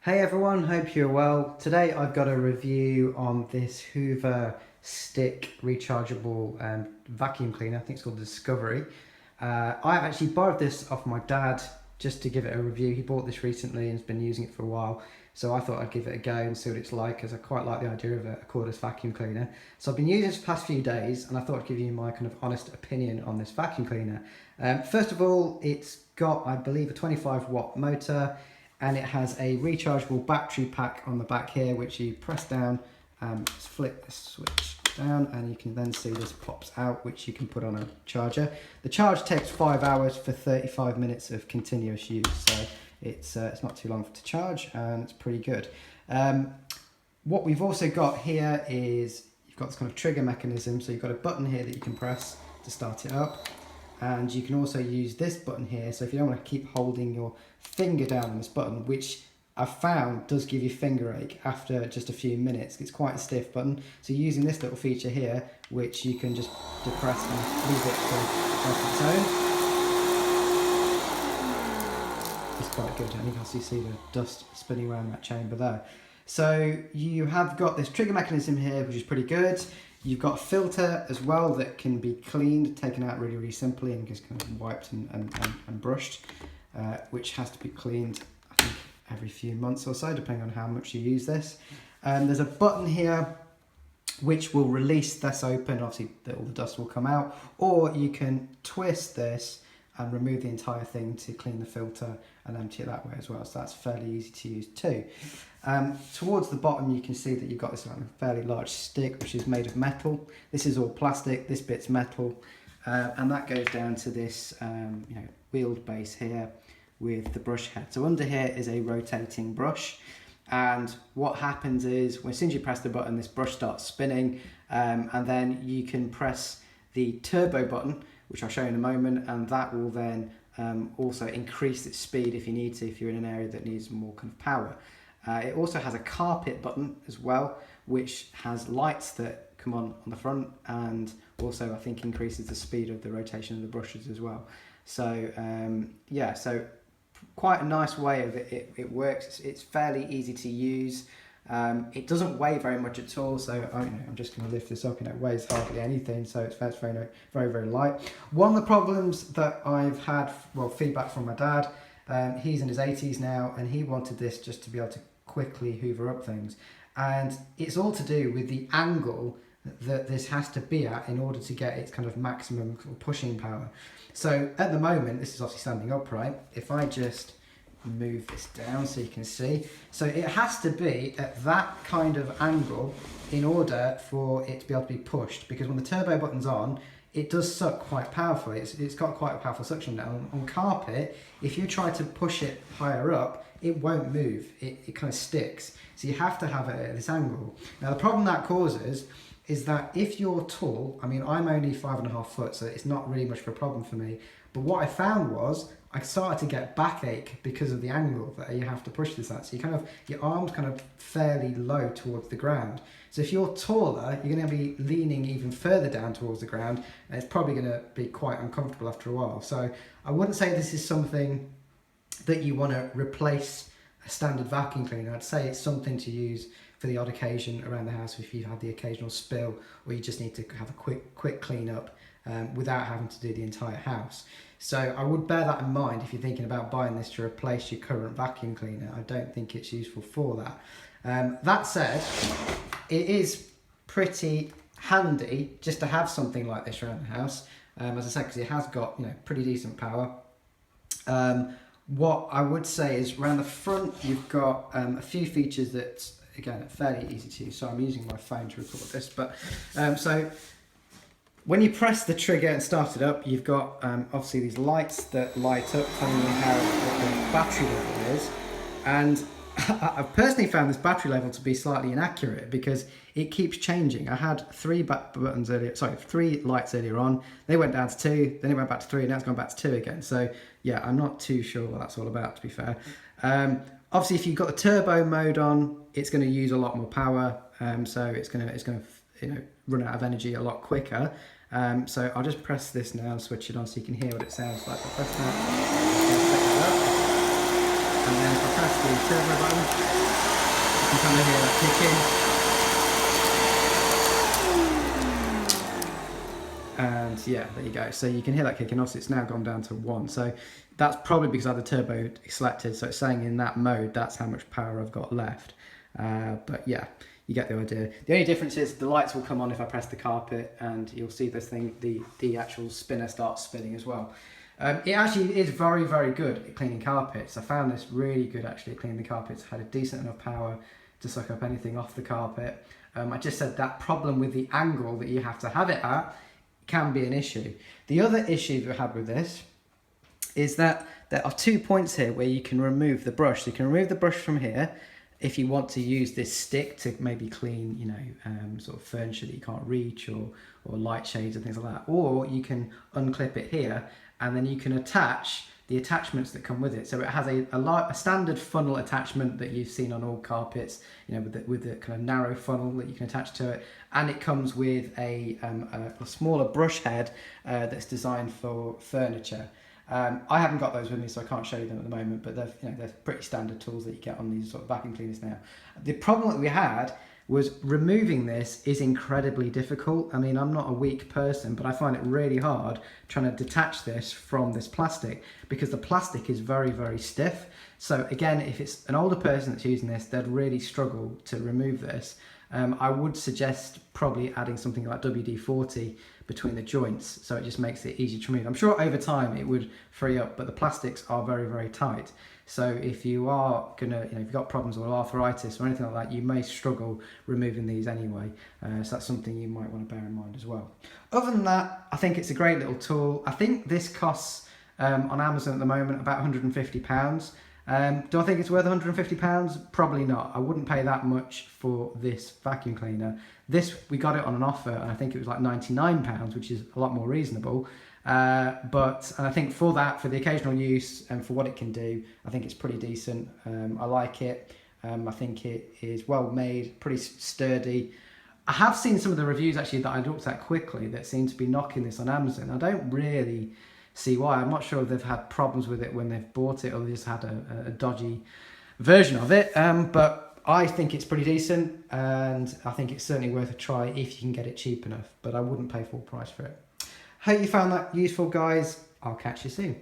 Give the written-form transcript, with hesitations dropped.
Hey everyone, hope you're well. Today I've got a review on this Hoover stick rechargeable vacuum cleaner. I think it's called the Discovery. I've actually borrowed this off my dad just to give it a review. He bought this recently and has been using it for a while. So I thought I'd give it a go and see what it's like, as I quite like the idea of a cordless vacuum cleaner. So I've been using this for the past few days and I thought I'd give you my kind of honest opinion on this vacuum cleaner. First of all, it's got, I believe, a 25-watt motor. And it has a rechargeable battery pack on the back here, which you press down, flip the switch down, and you can then see this pops out, which you can put on a charger. The charge takes 5 hours for 35 minutes of continuous use, so it's not too long to charge, and it's pretty good. What we've also got here is you've got this kind of trigger mechanism, so you've got a button here that you can press to start it up. And you can also use this button here, so if you don't want to keep holding your finger down on this button, which I've found does give you finger ache after just a few minutes. It's quite a stiff button, so using this little feature here, which you can just depress and leave it to press its own. It's quite good, and you can also see the dust spinning around that chamber there. So you have got this trigger mechanism here, which is pretty good. You've got a filter as well that can be cleaned, taken out really simply and just kind of wiped and brushed, which has to be cleaned, I think, every few months or so, depending on how much you use this. There's a button here which will release this open, obviously all the dust will come out, or you can twist this and remove the entire thing to clean the filter and empty it that way as well. So that's fairly easy to use too. Towards the bottom you can see that you've got this fairly large stick which is made of metal. This is all plastic, this bit's metal, and that goes down to this wheeled base here with the brush head. So under here is a rotating brush, and what happens is as soon as you press the button, this brush starts spinning, and then you can press the turbo button, which I'll show you in a moment, and that will then also increase its speed if you need to, if you're in an area that needs more kind of power. It also has a carpet button as well, which has lights that come on the front, and also I think increases the speed of the rotation of the brushes as well. So yeah, so quite a nice way of it works. It's fairly easy to use. It doesn't weigh very much at all, so I'm just going to lift this up, and it weighs hardly anything, so it's very light. One of the problems that I've had, well, feedback from my dad, he's in his 80s now, and he wanted this just to be able to quickly hoover up things, and it's all to do with the angle that this has to be at in order to get its kind of maximum pushing power. So at the moment, this is obviously standing upright. If I just move this down so you can see, so it has to be at that kind of angle in order for it to be able to be pushed, because when the turbo button's on, it does suck quite powerfully. It's got quite a powerful suction now. On carpet, if you try to push it higher up, it won't move. It kind of sticks. So you have to have it at this angle. Now the problem that causes is that if you're tall, I mean, I'm only 5.5 foot, so it's not really much of a problem for me. But what I found was I started to get backache because of the angle that you have to push this at. So your arm's kind of fairly low towards the ground. So if you're taller, you're going to be leaning even further down towards the ground, and it's probably going to be quite uncomfortable after a while. So I wouldn't say this is something that you want to replace a standard vacuum cleaner. I'd say it's something to use for the odd occasion around the house if you've had the occasional spill, or you just need to have a quick clean up without having to do the entire house. So I would bear that in mind if you're thinking about buying this to replace your current vacuum cleaner. I don't think it's useful for that. That said, it is pretty handy just to have something like this around the house, as I said, because it has got pretty decent power. What I would say is around the front you've got a few features that, again, are fairly easy to use. So I'm using my phone to record this, but so when you press the trigger and start it up, you've got obviously these lights that light up telling you what the battery level is, and I've personally found this battery level to be slightly inaccurate because it keeps changing. I had three lights earlier on. They went down to 2, then it went back to 3, and now it's gone back to 2 again. So yeah, I'm not too sure what that's all about, to be fair. Obviously, if you've got the turbo mode on, it's going to use a lot more power, so it's going to run out of energy a lot quicker. So I'll just press this now and switch it on so you can hear what it sounds like. I'll press that. And then if I press the turbo button, you can kind of hear that kick in. And yeah, there you go. So you can hear that kicking off. So it's now gone down to 1. So that's probably because I had the turbo selected. So it's saying in that mode, that's how much power I've got left. But yeah, you get the idea. The only difference is the lights will come on if I press the carpet, and you'll see this thing, the actual spinner starts spinning as well. It actually is very, very good at cleaning carpets. I found this really good actually at cleaning the carpets. Had a decent enough power to suck up anything off the carpet. I just said that problem with the angle that you have to have it at can be an issue. The other issue that I had with this is that there are 2 points here where you can remove the brush. So you can remove the brush from here if you want to use this stick to maybe clean, you know, sort of furniture that you can't reach, or light shades and things like that. Or you can unclip it here, and then you can attach the attachments that come with it. So it has a standard funnel attachment that you've seen on all carpets, you know, with the kind of narrow funnel that you can attach to it, and it comes with a smaller brush head that's designed for furniture. I haven't got those with me, so I can't show you them at the moment, but they're pretty standard tools that you get on these sort of vacuum cleaners now. The problem that we had was removing this is incredibly difficult. I mean, I'm not a weak person, but I find it really hard trying to detach this from this plastic because the plastic is very, very stiff. So again, if it's an older person that's using this, they'd really struggle to remove this. I would suggest probably adding something like WD-40 between the joints, so it just makes it easier to remove. I'm sure over time it would free up, but the plastics are very, very tight. So if you are gonna, if you've got problems with arthritis or anything like that, you may struggle removing these anyway. So that's something you might want to bear in mind as well. Other than that, I think it's a great little tool. I think this costs on Amazon at the moment about £150. Do I think it's worth £150? Probably not. I wouldn't pay that much for this vacuum cleaner. This, we got it on an offer, and I think it was like £99, which is a lot more reasonable. But I think for that, for the occasional use and for what it can do, I think it's pretty decent. I like it. I think it is well made, pretty sturdy. I have seen some of the reviews actually that I looked at quickly that seem to be knocking this on Amazon. I don't really see why. I'm not sure if they've had problems with it when they've bought it or they just had a dodgy version of it. But I think it's pretty decent, and I think it's certainly worth a try if you can get it cheap enough. But I wouldn't pay full price for it. Hope you found that useful, guys. I'll catch you soon.